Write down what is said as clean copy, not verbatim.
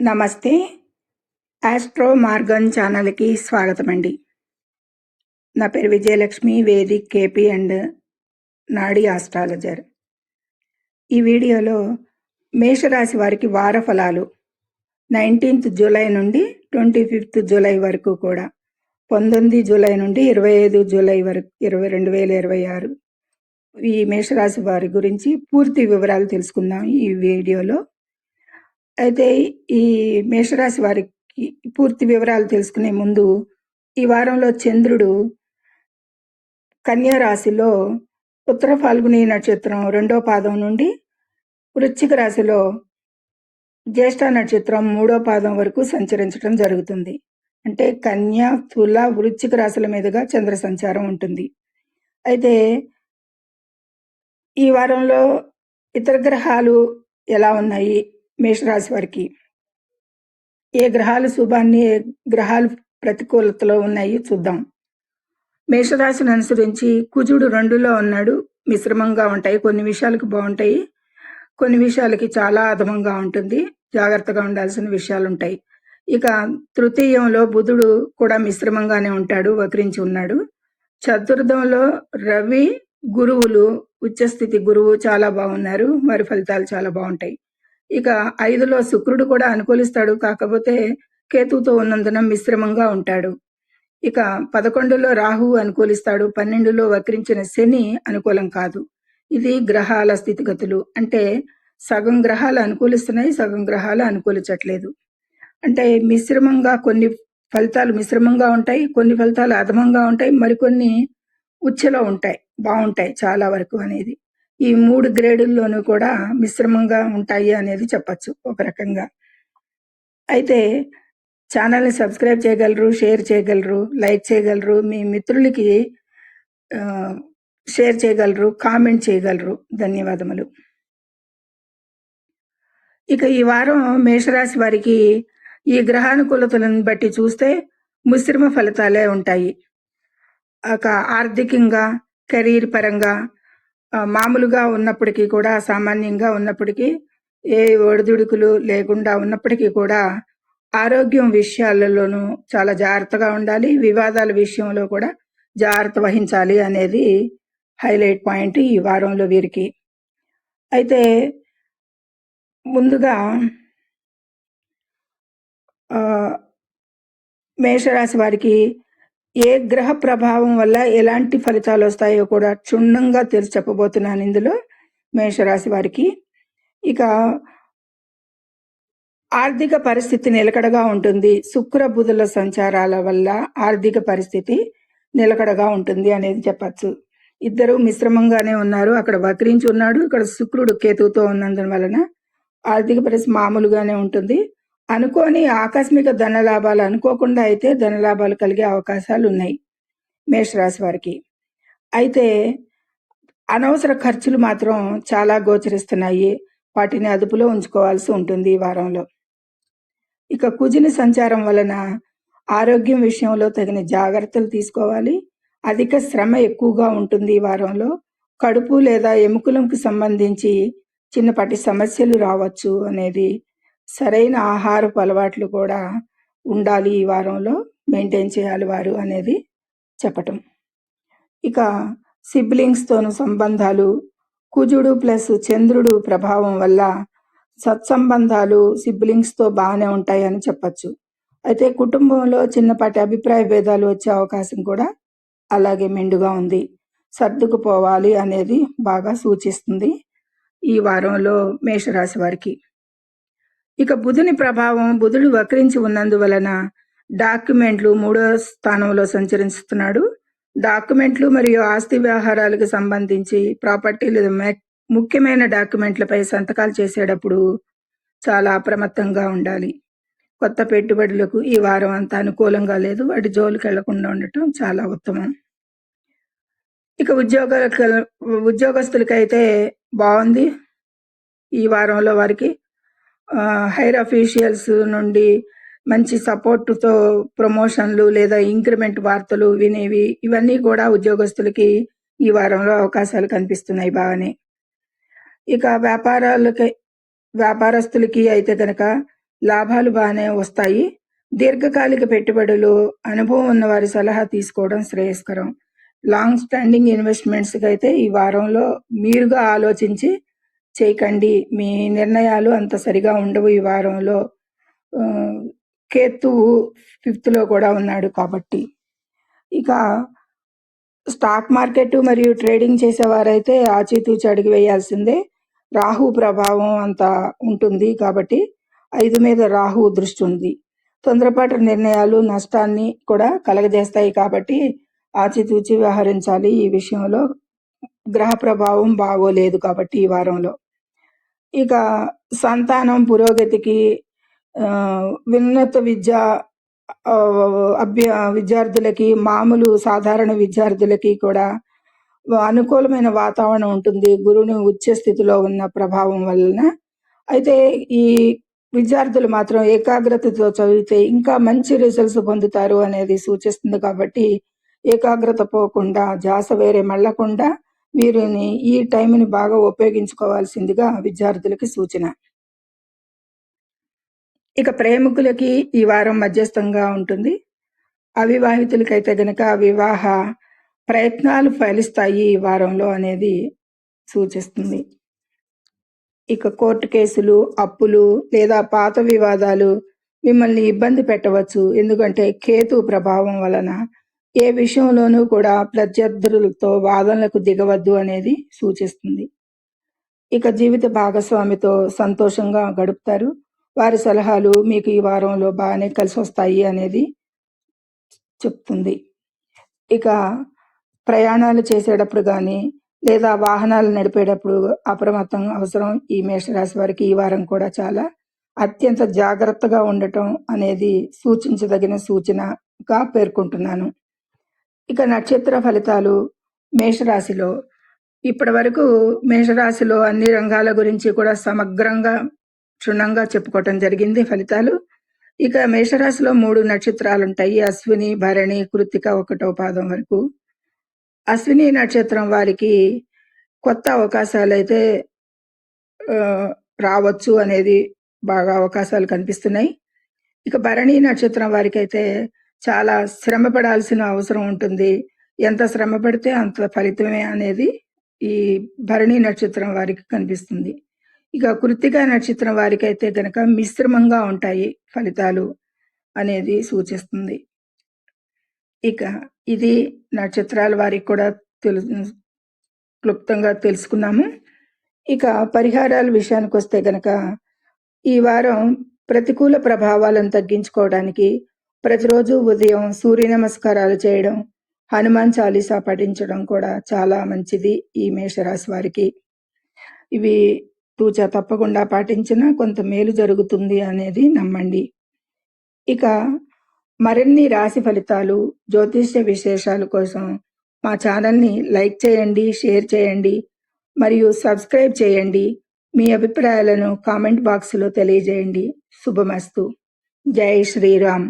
నమస్తే. Astro Morgan ఛానల్‌కి స్వాగతమండి. నా పేరు విజయలక్ష్మి, వేదిక్ కేపీ అండ్ నాడీ ఆస్ట్రాలజర్. ఈ వీడియోలో మేషరాశి వారికి వార ఫలాలు 19th జూలై నుండి 25th జూలై వరకు కూడా 19 జూలై నుండి 25 జూలై వరకు 2026 ఈ మేషరాశి వారి గురించి పూర్తి వివరాలు తెలుసుకుందాం ఈ వీడియోలో. అయితే ఈ మేషరాశి వారికి పూర్తి వివరాలు తెలుసుకునే ముందు ఈ వారంలో చంద్రుడు కన్యా రాశిలో ఉత్తర ఫాల్గుని నక్షత్రం 2వ పాదం నుండి వృశ్చిక రాశిలో జ్యేష్ఠ నక్షత్రం 3వ పాదం వరకు సంచరించడం జరుగుతుంది. అంటే కన్యా, తుల, వృశ్చిక రాశుల మీదుగా చంద్ర సంచారం ఉంటుంది. అయితే ఈ వారంలో ఇతర గ్రహాలు ఎలా ఉన్నాయి మేషరాశి వారికి, ఏ గ్రహాలు శుభాన్ని, ఏ గ్రహాలు ప్రతికూలతలో ఉన్నాయి చూద్దాం. మేషరాశిని అనుసరించి కుజుడు 2లో ఉన్నాడు. మిశ్రమంగా ఉంటాయి, కొన్ని విషయాలకు బాగుంటాయి, కొన్ని విషయాలకి చాలా అధమంగా ఉంటుంది, జాగ్రత్తగా ఉండాల్సిన విషయాలు ఉంటాయి. ఇక తృతీయంలో బుధుడు కూడా మిశ్రమంగానే ఉంటాడు, వక్రించి ఉన్నాడు. చతుర్థంలో రవి, గురువులు ఉచ్చస్థితి గురువు చాలా బాగున్నారు, వారి ఫలితాలు చాలా బాగుంటాయి. ఇక 5లో శుక్రుడు కూడా అనుకూలిస్తాడు, కాకపోతే కేతువుతో ఉన్నందున మిశ్రమంగా ఉంటాడు. ఇక 11లో రాహు అనుకూలిస్తాడు, 12లో వక్రించిన శని అనుకూలం కాదు. ఇది గ్రహాల స్థితిగతులు. అంటే సగం గ్రహాలు అనుకూలిస్తున్నాయి, సగం గ్రహాలు అనుకూలించట్లేదు. అంటే మిశ్రమంగా కొన్ని ఫలితాలు మిశ్రమంగా ఉంటాయి, కొన్ని ఫలితాలు అధమంగా ఉంటాయి, మరికొన్ని ఉచ్చలో ఉంటాయి, బాగుంటాయి చాలా వరకు అనేది. ఈ 3 గ్రేడుల్లోనూ కూడా మిశ్రమంగా ఉంటాయి అనేది చెప్పచ్చు ఒక రకంగా. అయితే ఛానల్ని సబ్స్క్రైబ్ చేయగలరు, షేర్ చేయగలరు, లైక్ చేయగలరు, మీ మిత్రులకి షేర్ చేయగలరు, కామెంట్ చేయగలరు. ధన్యవాదములు. ఇక ఈ వారం మేషరాశి వారికి ఈ గ్రహానుకూలతలను బట్టి చూస్తే మిశ్రమ ఫలితాలే ఉంటాయి. ఒక ఆర్థికంగా, కెరీర్ పరంగా మామూలుగా ఉన్నప్పటికీ కూడా, సామాన్యంగా ఉన్నప్పటికీ, ఏ ఒడిదుడుకులు లేకుండా ఉన్నప్పటికీ కూడా ఆరోగ్యం విషయాలలోనూ చాలా జాగ్రత్తగా ఉండాలి, వివాదాల విషయంలో కూడా జాగ్రత్త వహించాలి అనేది హైలైట్ పాయింట్ ఈ వారంలో వీరికి. అయితే ముందుగా మేషరాశి వారికి ఏ గ్రహ ప్రభావం వల్ల ఎలాంటి ఫలితాలు వస్తాయో కూడా క్షుణ్ణంగా తెలిసి చెప్పబోతున్నాను ఇందులో మేషరాశి వారికి. ఇక ఆర్థిక పరిస్థితి నిలకడగా ఉంటుంది, శుక్ర బుధుల సంచారాల వల్ల ఆర్థిక పరిస్థితి నిలకడగా ఉంటుంది అనేది చెప్పచ్చు. ఇద్దరు మిశ్రమంగానే ఉన్నారు, అక్కడ వక్రించి ఉన్నాడు, ఇక్కడ శుక్రుడు కేతువుతో ఉన్నందున వలన ఆర్థిక పరిస్థితి మామూలుగానే ఉంటుంది. అనుకోని ఆకస్మిక ధనలాభాలు, అనుకోకుండా అయితే ధనలాభాలు కలిగే అవకాశాలు ఉన్నాయి మేషరాశి వారికి. అయితే అనవసర ఖర్చులు మాత్రం చాలా గోచరిస్తున్నాయి, వాటిని అదుపులో ఉంచుకోవాల్సి ఉంటుంది ఈ వారంలో. ఇక కుజుని సంచారం వలన ఆరోగ్యం విషయంలో తగిన జాగ్రత్తలు తీసుకోవాలి. అధిక శ్రమ ఎక్కువగా ఉంటుంది ఈ వారంలో. కడుపు లేదా ఎముకలకు సంబంధించి చిన్నపాటి సమస్యలు రావచ్చు అనేది, సరైన ఆహారపు అలవాట్లు కూడా ఉండాలి ఈ వారంలో, మెయింటైన్ చేయాలి వారు అనేది చెప్పటం. ఇక సిబ్లింగ్స్తోను సంబంధాలు, కుజుడు ప్లస్ చంద్రుడు ప్రభావం వల్ల సత్సంబంధాలు సిబ్లింగ్స్తో బాగానే ఉంటాయని చెప్పచ్చు. అయితే కుటుంబంలో చిన్నపాటి అభిప్రాయ భేదాలు వచ్చే అవకాశం కూడా అలాగే మెండుగా ఉంది, సర్దుకుపోవాలి అనేది బాగా సూచిస్తుంది ఈ వారంలో మేషరాశి వారికి. ఇక బుధుని ప్రభావం, బుధుడు వక్రించి ఉన్నందువలన డాక్యుమెంట్లు 3వ స్థానంలో సంచరిస్తున్నాడు. డాక్యుమెంట్లు మరియు ఆస్తి వ్యవహారాలకు సంబంధించి ప్రాపర్టీ లేదా ముఖ్యమైన డాక్యుమెంట్లపై సంతకాలు చేసేటప్పుడు చాలా అప్రమత్తంగా ఉండాలి. కొత్త పెట్టుబడులకు ఈ వారం అంత అనుకూలంగా లేదు, వాటి జోలికి వెళ్లకుండా ఉండటం చాలా ఉత్తమం. ఇక ఉద్యోగస్తులకైతే బాగుంది ఈ వారంలో వారికి. హైర్ అఫీషియల్స్ నుండి మంచి సపోర్టుతో ప్రమోషన్లు లేదా ఇంక్రిమెంట్ వార్తలు వినేవి, ఇవన్నీ కూడా ఉద్యోగస్తులకి ఈ వారంలో అవకాశాలు కనిపిస్తున్నాయి బాగానే. ఇక వ్యాపారస్తులకి అయితే కనుక లాభాలు బాగానే వస్తాయి. దీర్ఘకాలిక పెట్టుబడులు అనుభవం ఉన్న వారి సలహా తీసుకోవడం శ్రేయస్కరం. లాంగ్ స్టాండింగ్ ఇన్వెస్ట్మెంట్స్కి అయితే ఈ వారంలో మీరుగా ఆలోచించి చేయకండి. మీ నిర్ణయాలు అంత సరిగా ఉండవు ఈ వారంలో. కేతువు 5th లో కూడా ఉన్నాడు కాబట్టి. ఇక స్టాక్ మార్కెట్ మరియు ట్రేడింగ్ చేసేవారైతే ఆచితూచి అడుగు వేయాల్సిందే. రాహు ప్రభావం అంత ఉంటుంది కాబట్టి 5 మీద రాహు దృష్టి ఉంది. తొందరపాటు నిర్ణయాలు నష్టాన్ని కూడా కలగజేస్తాయి కాబట్టి ఆచితూచి వ్యవహరించాలి. ఈ విషయంలో గ్రహ ప్రభావం బాగోలేదు కాబట్టి ఈ వారంలో. ఇక సంతానం పురోగతికి ఉన్నత విద్యార్థులకి, మామూలు సాధారణ విద్యార్థులకి కూడా అనుకూలమైన వాతావరణం ఉంటుంది గురువుని ఉచ్చ స్థితిలో ఉన్న ప్రభావం వలన. అయితే ఈ విద్యార్థులు మాత్రం ఏకాగ్రతతో చదివితే ఇంకా మంచి రిజల్ట్స్ పొందుతారు అనేది సూచిస్తుంది కాబట్టి ఏకాగ్రత పోకుండా, ధ్యాస వేరే మళ్ళకుండా వీరిని ఈ టైంని బాగా ఉపయోగించుకోవాల్సిందిగా విద్యార్థులకి సూచన. ఇక ప్రేమికులకి ఈ వారం మధ్యస్థంగా ఉంటుంది. అవివాహితులకైతే గనక వివాహ ప్రయత్నాలు ఫలిస్తాయి ఈ వారంలో అనేది సూచిస్తుంది. ఇక కోర్టు కేసులు, అప్పులు లేదా పాత వివాదాలు మిమ్మల్ని ఇబ్బంది పెట్టవచ్చు. ఎందుకంటే కేతు ప్రభావం వలన ఏ విషయంలోనూ కూడా ప్రత్యర్థులతో వాదనలకు దిగవద్దు అనేది సూచిస్తుంది. ఇక జీవిత భాగస్వామితో సంతోషంగా గడుపుతారు. వారి సలహాలు మీకు ఈ వారంలో బాగానే కలిసి వస్తాయి అనేది చెప్తుంది. ఇక ప్రయాణాలు చేసేటప్పుడు కానీ లేదా వాహనాలు నడిపేటప్పుడు అప్రమత్తంగా అవసరం. ఈ మేషరాశి వారికి ఈ వారం కూడా చాలా అత్యంత జాగ్రత్తగా ఉండటం అనేది సూచించదగిన సూచనగా పేర్కొంటున్నాను. ఇక నక్షత్ర ఫలితాలు మేషరాశిలో ఇప్పటి వరకు మేషరాశిలో అన్ని రంగాల గురించి కూడా సమగ్రంగా క్షుణ్ణంగా చెప్పుకోవటం జరిగింది ఫలితాలు. ఇక మేషరాశిలో 3 నక్షత్రాలు ఉంటాయి. అశ్విని, భరణి, కృత్తిక 1వ పాదం వరకు. అశ్విని నక్షత్రం వారికి కొత్త అవకాశాలు అయితే రావచ్చు అనేది బాగా అవకాశాలు కనిపిస్తున్నాయి. ఇక భరణి నక్షత్రం వారికి అయితే చాలా శ్రమ పడాల్సిన అవసరం ఉంటుంది. ఎంత శ్రమ పడితే అంత ఫలితమే అనేది ఈ భరణి నక్షత్రం వారికి కనిపిస్తుంది. ఇక కృత్తిక నక్షత్రం వారికి అయితే గనక మిశ్రమంగా ఉంటాయి ఫలితాలు అనేది సూచిస్తుంది. ఇక ఇది నక్షత్రాల వారికి కూడా క్లుప్తంగా తెలుసుకున్నాము. ఇక పరిహారాల విషయానికి వస్తే గనక ఈ వారం ప్రతికూల ప్రభావాలను తగ్గించుకోవడానికి ప్రతిరోజు ఉదయం సూర్య నమస్కారాలు చేయడం, హనుమాన్ చాలీసా పఠించడం కూడా చాలా మంచిది ఈ మేషరాశి వారికి. ఇవి తూచా తప్పకుండా పాటించినా కొంత మేలు జరుగుతుంది అనేది నమ్మండి. ఇక మరిన్ని రాశి ఫలితాలు, జ్యోతిష్య విశేషాల కోసం మా ఛానల్ని లైక్ చేయండి, షేర్ చేయండి మరియు సబ్స్క్రైబ్ చేయండి. మీ అభిప్రాయాలను కామెంట్ బాక్స్లో తెలియజేయండి. శుభమస్తు. జై శ్రీరామ్.